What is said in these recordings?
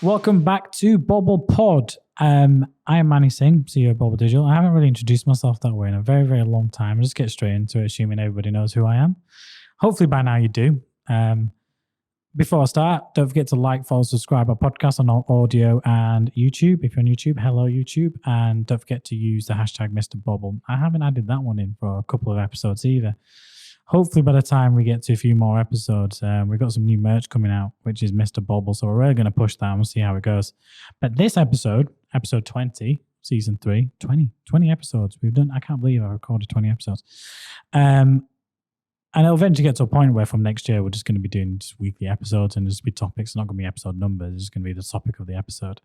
Welcome back to Bobble Pod. I am Manny Singh, CEO of Bobble Digital. I haven't really introduced myself that way in a very, very long time. I'll just get straight into it, assuming everybody knows who I am. Hopefully by now you do. Before I start, don't forget to like, follow, subscribe our podcast on audio and YouTube. If you're on YouTube, hello YouTube. And don't forget to use the hashtag Mr. Bobble. I haven't added that one in for a couple of episodes either. Hopefully by the time we get to a few more episodes, we've got some new merch coming out, which is Mr. Bobble. So we're really going to push that and we'll see how it goes. But this episode 20, season 3, 20 episodes we've done. I can't believe I recorded 20 episodes. And it'll eventually get to a point where from next year, we're just going to be doing just weekly episodes and just be topics. It's not going to be episode numbers. It's going to be the topic of the episode.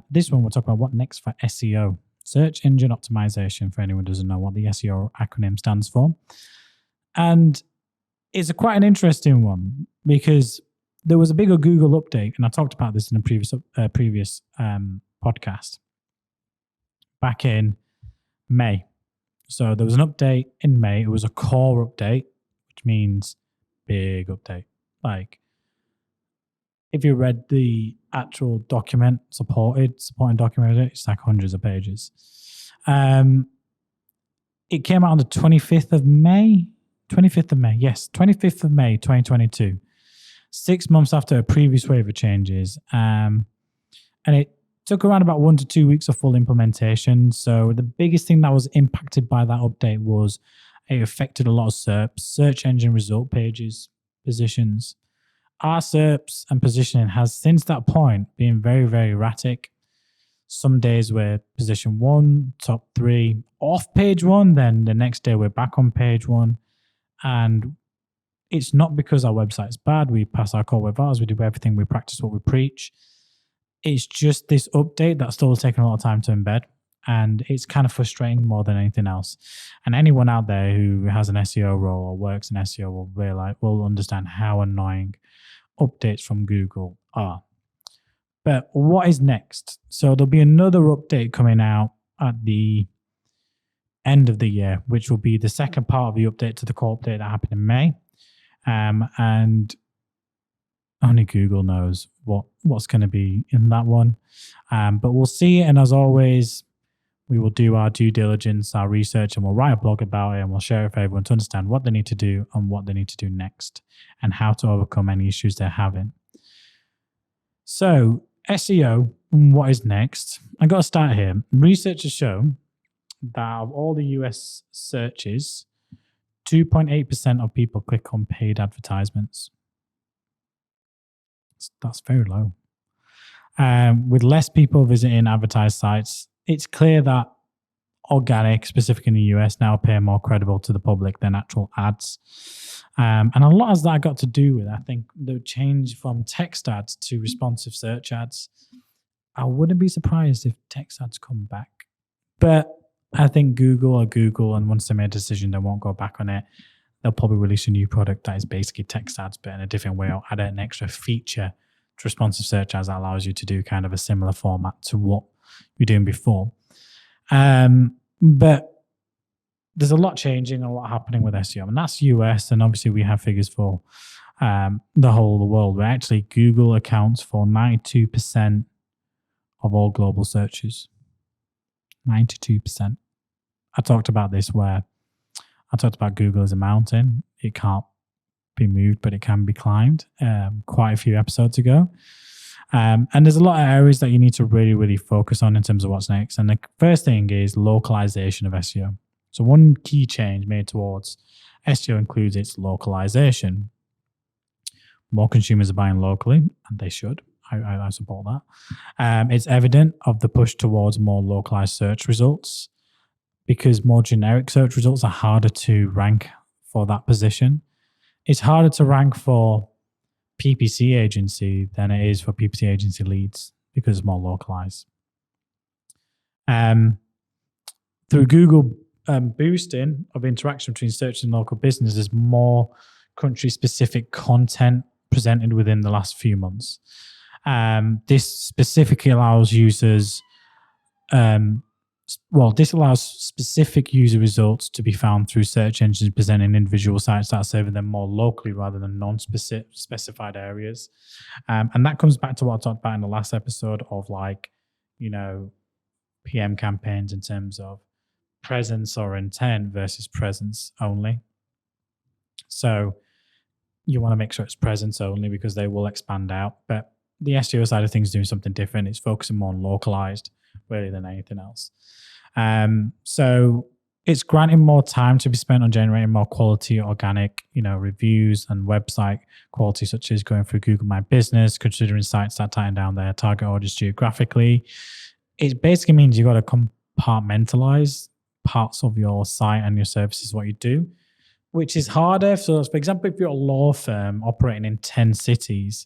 This one, we'll talk about what next for SEO, search engine optimization, for anyone who doesn't know what the SEO acronym stands for. And it's quite an interesting one because there was a bigger Google update, and I talked about this in a previous podcast back in May. So there was an update in May. It was a core update, which means big update. Like if you read the actual document, supporting document, it's like hundreds of pages. It came out on the 25th of May. 25th of May, yes, 25th of May, 2022. 6 months after a previous wave of changes. And it took around about 1 to 2 weeks of full implementation. So the biggest thing that was impacted by that update was it affected a lot of SERPs, search engine result pages, positions. Our SERPs and positioning has since that point been very, very erratic. Some days we're position 1, top 3, off page 1. Then the next day we're back on page 1. And it's not because our website's bad. We pass our core web vitals. We do everything. We practice what we preach. It's just this update that's still taking a lot of time to embed. And it's kind of frustrating more than anything else. And anyone out there who has an SEO role or works in SEO will understand how annoying updates from Google are. But what is next? So there'll be another update coming out at the end of the year, which will be the second part of the update to the core update that happened in May. And only Google knows what's going to be in that one. But we'll see. And as always, we will do our due diligence, our research, and we'll write a blog about it and we'll share it for everyone to understand what they need to do and what they need to do next and how to overcome any issues they're having. So SEO, what is next? I got to start here. Research has shown that of all the US searches, 2.8% of people click on paid advertisements. That's very low. With less people visiting advertised sites, it's clear that organic, specifically in the US, now appear more credible to the public than actual ads. And a lot of that got to do with, I think, the change from text ads to responsive search ads. I wouldn't be surprised if text ads come back. But I think Google, and once they made a decision, they won't go back on it. They'll probably release a new product that is basically text ads, but in a different way, or add an extra feature to responsive search ads that allows you to do kind of a similar format to what you're doing before. But there's a lot changing, a lot happening with SEO, and that's US, and obviously we have figures for the whole of the world, where actually Google accounts for 92% of all global searches. 92%. I talked about this where I talked about Google as a mountain. It can't be moved, but it can be climbed quite a few episodes ago. And there's a lot of areas that you need to really, really focus on in terms of what's next. And the first thing is localization of SEO. So one key change made towards SEO includes its localization. More consumers are buying locally, and they should. I support that. It's evident of the push towards more localized search results because more generic search results are harder to rank for that position. It's harder to rank for PPC agency than it is for PPC agency leads because it's more localized. Through Google boosting of interaction between search and local businesses, more country-specific content presented within the last few months. This specifically allows users this allows specific user results to be found through search engines presenting individual sites that are serving them more locally rather than non-specified areas. And that comes back to what I talked about in the last episode of PM campaigns in terms of presence or intent versus presence only. So you want to make sure it's presence only because they will expand out. But the SEO side of things is doing something different. It's focusing more on localized really than anything else. So it's granting more time to be spent on generating more quality organic, reviews and website quality, such as going through Google My Business, considering sites that tighten down their target audience geographically. It basically means you've got to compartmentalize parts of your site and your services, what you do, which is harder. So, for example, if you're a law firm operating in 10 cities,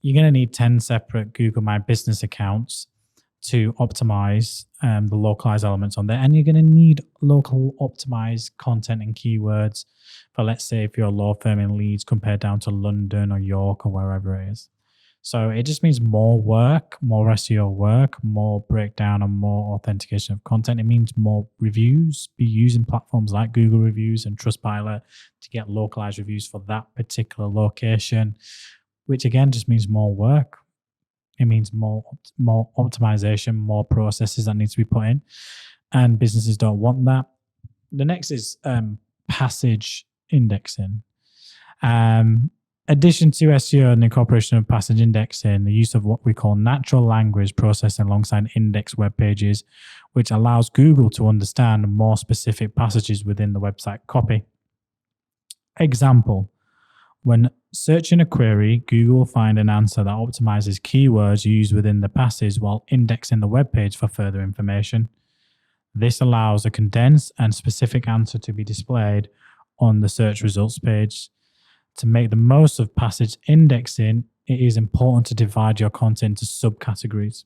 you're going to need 10 separate Google My Business accounts to optimize the localized elements on there. And you're going to need local optimized content and keywords for, let's say, if you're a law firm in Leeds compared down to London or York or wherever it is. So it just means more work, more SEO work, more breakdown and more authentication of content. It means more reviews, be using platforms like Google Reviews and Trustpilot to get localized reviews for that particular location, which again just means more work. It means more optimization, more processes that need to be put in, and businesses don't want that. The next is passage indexing. Addition to SEO and the incorporation of passage indexing, the use of what we call natural language processing alongside index web pages, which allows Google to understand more specific passages within the website copy. Example, when searching a query, Google will find an answer that optimizes keywords used within the passage while indexing the web page for further information. This allows a condensed and specific answer to be displayed on the search results page. To make the most of passage indexing, it is important to divide your content into subcategories.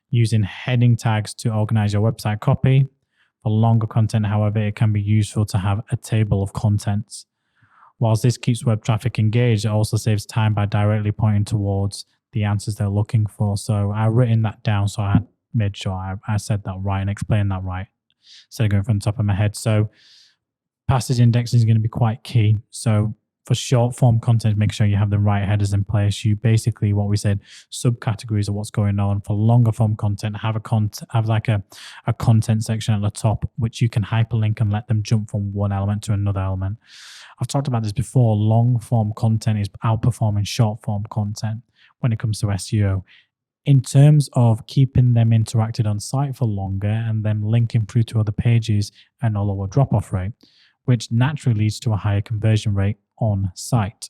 Using heading tags to organize your website copy. For longer content, however, it can be useful to have a table of contents. Whilst this keeps web traffic engaged, it also saves time by directly pointing towards the answers they're looking for. So I've written that down, so I made sure I said that right and explained that right instead of going from the top of my head. So passage indexing is going to be quite key. So for short form content, make sure you have the right headers in place. You basically, what we said, subcategories of what's going on. For longer form content, have a content section at the top, which you can hyperlink and let them jump from one element to another element. I've talked about this before. Long form content is outperforming short form content when it comes to SEO. In terms of keeping them interacted on site for longer and them linking through to other pages and a lower drop-off rate, which naturally leads to a higher conversion rate on site.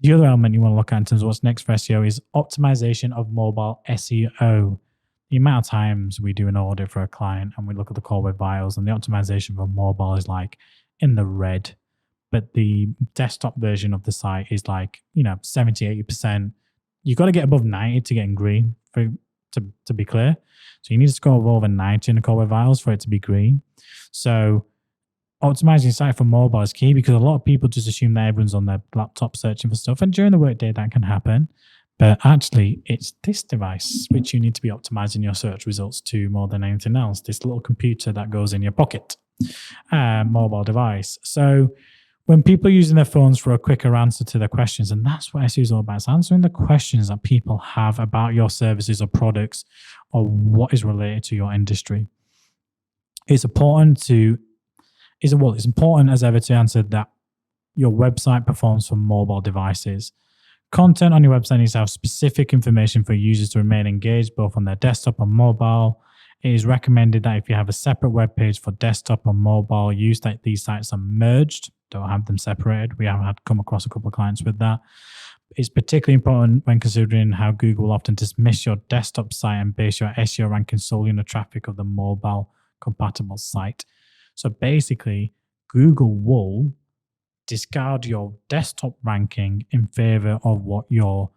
The other element you want to look at in terms of what's next for SEO is optimization of mobile SEO. The amount of times we do an audit for a client and we look at the core web vitals and the optimization for mobile is like in the red, but the desktop version of the site is like, 70, 80%. You've got to get above 90 to get in green to be clear. So you need to score over 90 in the core web vitals for it to be green. So optimizing your site for mobile is key because a lot of people just assume that everyone's on their laptop searching for stuff. And during the workday, that can happen. But actually, it's this device which you need to be optimizing your search results to more than anything else. This little computer that goes in your pocket, mobile device. So when people are using their phones for a quicker answer to their questions, and that's what SEO is all about, it's answering the questions that people have about your services or products or what is related to your industry. It's important as ever to answer that your website performs for mobile devices. Content on your website needs to have specific information for users to remain engaged both on their desktop and mobile. It is recommended that if you have a separate web page for desktop and mobile, use that these sites are merged. Don't have them separated. We have come across a couple of clients with that. It's particularly important when considering how Google will often dismiss your desktop site and base your SEO ranking solely on the traffic of the mobile compatible site. So basically, Google will discard your desktop ranking in favor of what your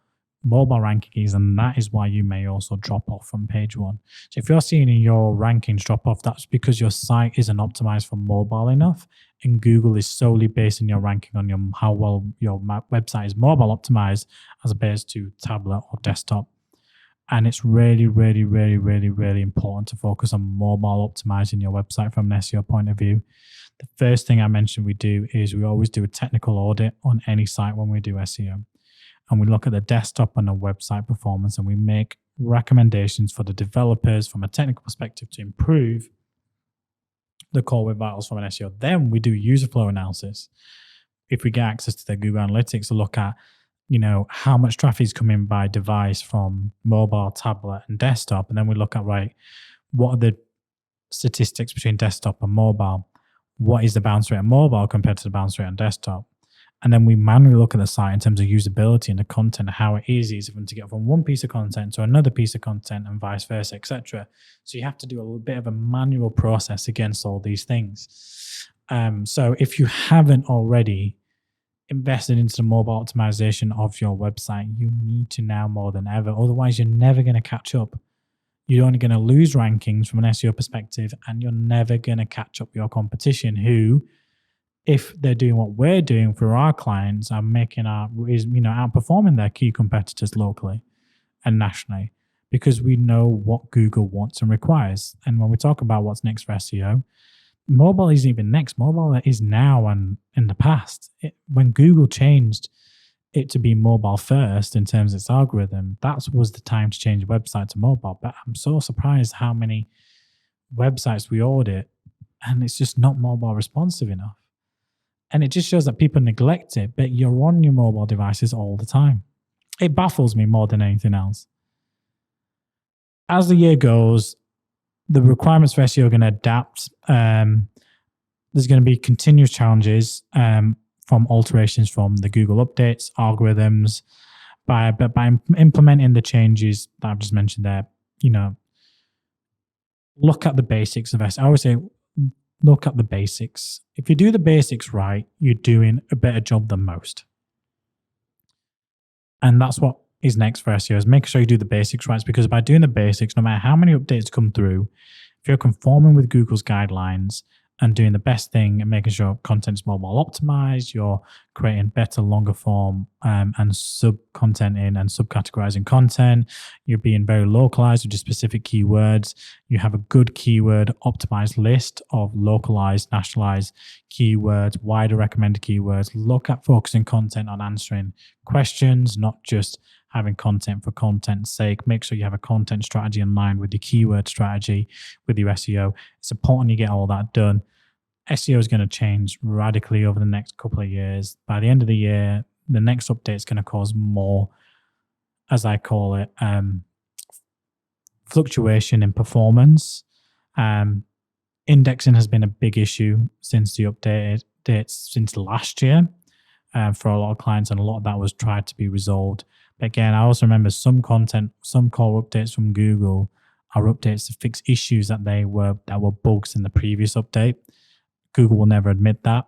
mobile ranking is, and that is why you may also drop off from page one. So if you're seeing your rankings drop off, that's because your site isn't optimized for mobile enough, and Google is solely basing your ranking on how well your website is mobile optimized as opposed to tablet or desktop. And it's really, really, really, really, really important to focus on mobile optimizing your website from an SEO point of view. The first thing I mentioned we do is we always do a technical audit on any site when we do SEO. And we look at the desktop and the website performance, and we make recommendations for the developers from a technical perspective to improve the core web vitals from an SEO. Then we do user flow analysis. If we get access to their Google Analytics to look at, how much traffic is coming by device from mobile, tablet, and desktop. And then we look at, right, what are the statistics between desktop and mobile? What is the bounce rate on mobile compared to the bounce rate on desktop? And then we manually look at the site in terms of usability and the content, how easy for them to get from one piece of content to another piece of content and vice versa, etc. So you have to do a little bit of a manual process against all these things. So if you haven't already invested into the mobile optimization of your website, you need to now more than ever. Otherwise, you're never going to catch up. You're only going to lose rankings from an SEO perspective, and you're never going to catch up your competition who, if they're doing what we're doing for our clients, are outperforming their key competitors locally and nationally, because we know what Google wants and requires. And when we talk about what's next for SEO, mobile isn't even next. Mobile is now and in the past. When Google changed it to be mobile first in terms of its algorithm, that was the time to change the website to mobile. But I'm so surprised how many websites we audit and it's just not mobile responsive enough. And it just shows that people neglect it, but you're on your mobile devices all the time. It baffles me more than anything else. As the year goes, the requirements for SEO are going to adapt. There's going to be continuous challenges from alterations from the Google Updates, algorithms, by implementing the changes that I've just mentioned there. Look at the basics of SEO. I always say, look at the basics. If you do the basics right, you're doing a better job than most. And that's what is next for SEO, is make sure you do the basics right. Because by doing the basics, no matter how many updates come through, if you're conforming with Google's guidelines and doing the best thing and making sure content is mobile optimized, you're creating better, longer form and sub-contenting and subcategorizing content, you're being very localized with your specific keywords, you have a good keyword optimized list of localized, nationalized keywords, wider recommended keywords. Look at focusing content on answering questions, not just having content for content's sake. Make sure you have a content strategy in line with your keyword strategy, with your SEO. It's important you get all that done. SEO is going to change radically over the next couple of years. By the end of the year, the next update is going to cause more, as I call it, fluctuation in performance. Indexing has been a big issue since the updated dates since last year for a lot of clients, and a lot of that was tried to be resolved. But again, I also remember some content, some core updates from Google are updates to fix issues that were bugs in the previous update. Google will never admit that.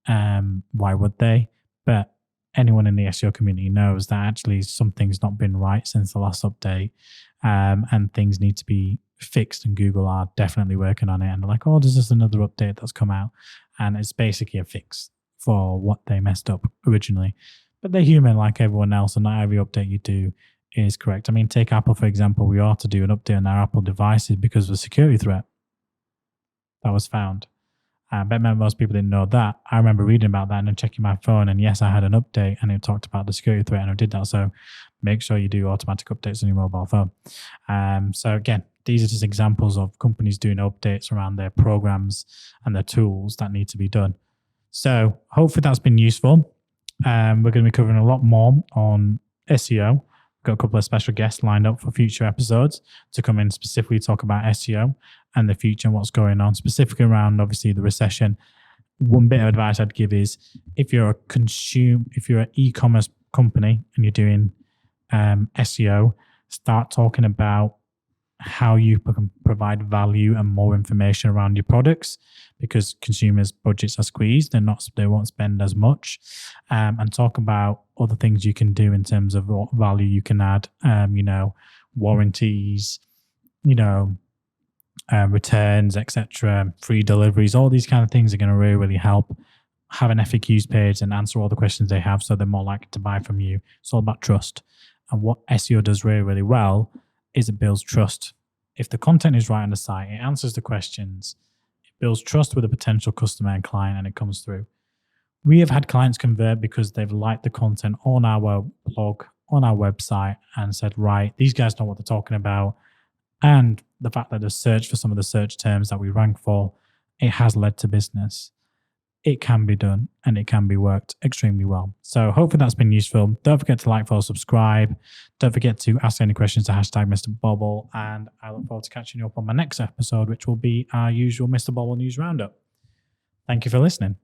Why would they? But anyone in the SEO community knows that actually something's not been right since the last update, and things need to be fixed, and Google are definitely working on it. And they're like, oh, there's just another update that's come out, and it's basically a fix for what they messed up originally. But they're human like everyone else, and not every update you do is correct. I mean, take Apple, for example. We ought to do an update on our Apple devices because of a security threat that was found. I bet most people didn't know that. I remember reading about that and then checking my phone, and yes, I had an update and it talked about the security threat, and I did that. So make sure you do automatic updates on your mobile phone. So again, these are just examples of companies doing updates around their programs and their tools that need to be done. So hopefully that's been useful. We're going to be covering a lot more on SEO. We've got a couple of special guests lined up for future episodes to come in specifically talk about SEO and the future and what's going on, specifically around obviously the recession. One bit of advice I'd give is if you're an e-commerce company and you're doing SEO, start talking about how you can provide value and more information around your products, because consumers' budgets are squeezed. They won't spend as much, and talk about other things you can do in terms of what value you can add. Warranties, returns, etc., free deliveries. All these kind of things are going to really, really help. Have an FAQs page and answer all the questions they have, so they're more likely to buy from you. It's all about trust, and what SEO does really, really well is it builds trust. If the content is right on the site, it answers the questions, it builds trust with a potential customer and client, and it comes through. We have had clients convert because they've liked the content on our blog, on our website, and said, right, these guys know what they're talking about. And the fact that they search for some of the search terms that we rank for, it has led to business. It can be done and it can be worked extremely well. So hopefully that's been useful. Don't forget to like, follow, subscribe. Don't forget to ask any questions to hashtag Mr. Bobble. And I look forward to catching you up on my next episode, which will be our usual Mr. Bobble News Roundup. Thank you for listening.